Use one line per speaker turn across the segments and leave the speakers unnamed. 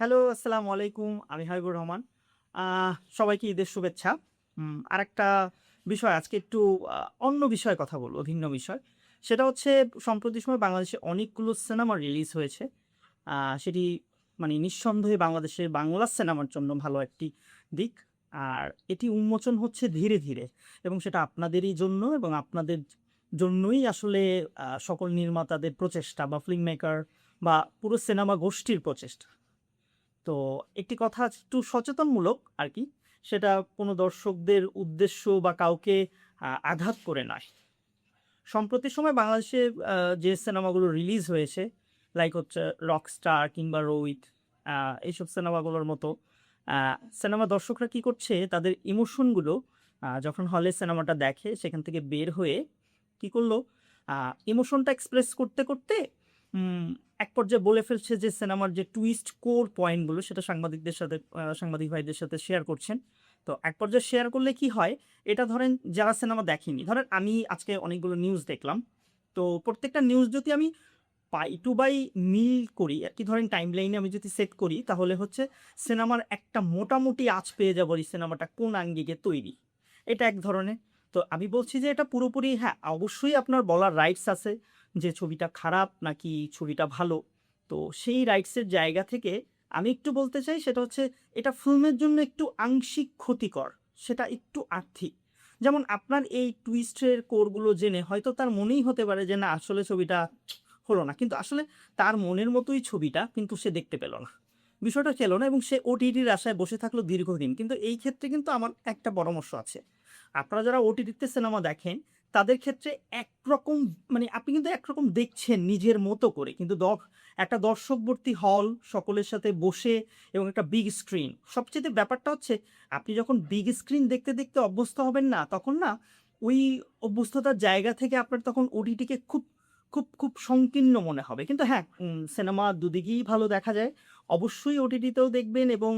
Hello, আসসালামু আলাইকুম। আমি হাবিবুর রহমান। সবাইকে ঈদের শুভেচ্ছা। আরেকটা বিষয় আজকে একটু আ অন্য বিষয়ে কথা বলব, ভিন্ন বিষয়। সেটা হচ্ছে সম্প্রতি সময়ে বাংলাদেশে অনেকগুলো সিনেমা রিলিজ হয়েছে। আ সেটি মানে নিঃসন্দেহে বাংলাদেশের বাংলা সিনেমার জন্য ভালো একটি দিক। আর এটি উন্মোচন হচ্ছে ধীরে, ধীরে এবং সেটা আপনাদেরই জন্য এবং আপনাদের জন্যই আসলে সকল নির্মাতাদের প্রচেষ্টা বা ফিল্ম মেকার বা পুরো সিনেমা গোষ্ঠীর প্রচেষ্টা। তো একটি কথা একটু সচেতনমূলক আরকি। সেটা কোনো দর্শকদের উদ্দেশ্য বা কাউকে আঘাত করে নয়। সম্প্রতি সময়ে বাংলাদেশে আ যে সিনেমাগুলো রিলিজ হয়েছে, লাইক হচ্ছে 'রকস্টার' কিংবা 'রোহিত' আ এইসব সিনেমাগুলোর মতো আ সিনেমা দর্শকরা কি করছে তাদের ইমোশন গুলো যখন হলে সিনেমাটা দেখে সেখান থেকে বের হয়ে কি করলো আ ইমোশনটা এক্সপ্রেস করতে, করতে উম এক পর্যায়ে বলে ফেলছে যে সিনেমার যে টুইস্ট কোর পয়েন্ট গুলো সেটা সাংবাদিকদের সাথে সাংবাদিক ভাইদের সাথে শেয়ার করছেন। তো এক পর্যায়ে শেয়ার করলে কি হয় এটা ধরেন যারা সিনেমা দেখেনি, ধরেন আমি আজকে অনেকগুলো নিউজ দেখলাম। তো প্রত্যেকটা নিউজ যদি আমি বাই টু বাই মিল করি আরকি, ধরেন টাইমলাইনে আমি যদি সেট করি তাহলে হচ্ছে সিনেমার একটা মোটামুটি আঁচ পেয়ে যাবো এই সিনেমাটা কোন আঙ্গিকে তৈরি। এটা এক ধরনের। তো আমি বলছি যে এটা পুরোপুরি হ্যাঁ, অবশ্যই আপনার বলার রাইটস আছে যে ছবিটা খারাপ নাকি ছবিটা ভালো। তো সেই রাইটস এর জায়গা থেকে আমি একটু বলতে চাই সেটা হচ্ছে এটা ফিল্মের জন্য একটু আংশিক ক্ষতিকর। সেটা একটু আর্থিক। যেমন আপনার এই টুইস্টের কোর গুলো জেনে হয়তো তার মনেই হতে পারে যে না আসলে ছবিটা হলো না। কিন্তু আসলে তার মনের মতোই ছবিটা কিন্তু সে দেখতে পেল না। বিষয়টা খেলো না এবং সে ওটিটির আশায় বসে থাকলো দীর্ঘদিন। কিন্তু এই ক্ষেত্রে কিন্তু আমার একটা পরামর্শ আছে। আপনারা যারা ওটিটিতে সিনেমা দেখেন, তাদের ক্ষেত্রে একরকম মানে আপনি কিন্তু একরকম দেখছেন নিজের মতো করে। কিন্তু একটা দর্শকবর্তী হল, সকলের সাথে বসে এবং একটা বিগ স্ক্রিন। সবচাইতে ব্যাপারটা হচ্ছে আপনি যখন বিগ স্ক্রিন দেখতে, দেখতে অভ্যস্ত হবেন না, তখন না ওই অভ্যস্ততার জায়গা থেকে আপনার তখন ওটিটিকে খুব সংকীর্ণ মনে হবে। কিন্তু হ্যাঁ, সিনেমা দুদিকেই ভালো দেখা যায়। অবশ্যই ওটিটিতেও দেখবেন এবং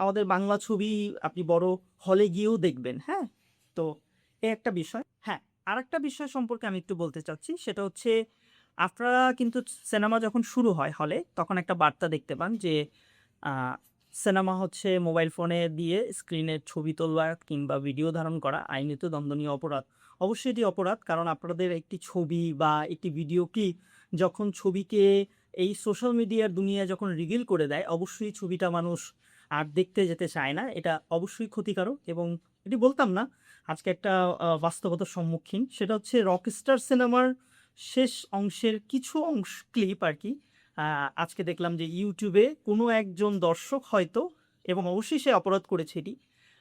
আমাদের বাংলা ছবি আপনি বড় হলে গিয়েও দেখবেন। হ্যাঁ? তো এ একটা বিষয়। হ্যাঁ, আরেকটা বিষয় সম্পর্কে আমি একটু বলতে চাচ্ছি। সেটা হচ্ছে আপনারা কিন্তু সিনেমা যখন শুরু হয় হলে, তখন একটা বার্তা দেখতে পান যে আ সিনেমা হচ্ছে মোবাইল ফোনে দিয়ে স্ক্রিনে ছবি তোলা কিংবা ভিডিও ধারণ করা আইনত দণ্ডনীয় অপরাধ। অবশ্যই এটি অপরাধ। কারণ আপনাদের একটি ছবি বা একটি ভিডিও ক্লিপ যখন ছবিকে এই সোশ্যাল মিডিয়ার দুনিয়ায় যখন রিভিল করে দেয়, অবশ্যই ছবিটা মানুষ আর দেখতে যেতে চায় না। এটা অবশ্যই ক্ষতিকারক এবং এটি বলতাম না। আজকে একটা বাস্তবতার সম্মুখীন। সেটা হচ্ছে 'রকস্টার' সিনেমার শেষ অংশের কিছু ক্লিপ আরকি আ আজকে দেখলাম যে YouTube এ কোনো একজন দর্শক হয়তো এবং অবশ্যই সে অপরাধ করেছে এটি।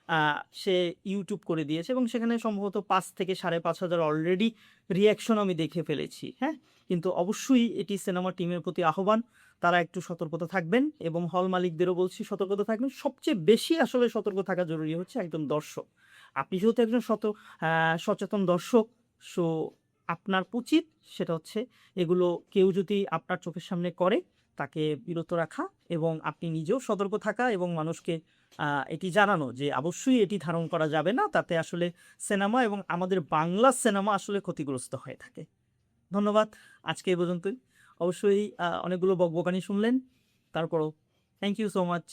আ সে YouTube করে দিয়েছে এবং সেখানে সম্ভবত ৫ থেকে ৫,৫০০ অলরেডি রিঅ্যাকশন আমি দেখে ফেলেছি। হ্যাঁ? কিন্তু অবশ্যই এটি সিনেমা টিমের প্রতি আহ্বান। তারা একটু সতর্কতা থাকবেন এবং হল মালিকদেরও বলছি সতর্কতা থাকবেন। সবচেয়ে বেশি আসলে সতর্ক থাকা জরুরি হচ্ছে একজন দর্শক। আপনি যেহেতু একজন সচেতন দর্শক, সো আপনার উচিত সেটা হচ্ছে এগুলো কেউ যদি আপনার চোখের সামনে করে, তাকে বিরত রাখা এবং আপনি নিজেও সতর্ক থাকা এবং মানুষকে আ এটি জানানো যে অবশ্যই এটি ধারণ করা যাবে না। তাতে আসলে সিনেমা এবং আমাদের বাংলা সিনেমা আসলে ক্ষতিগ্রস্ত হয়ে থাকে। ধন্যবাদ। আজকে এ পর্যন্তই। অবশ্যই অনেকগুলো বকবকানি শুনলেন। তারপরও থ্যাংক ইউ সো মাচ।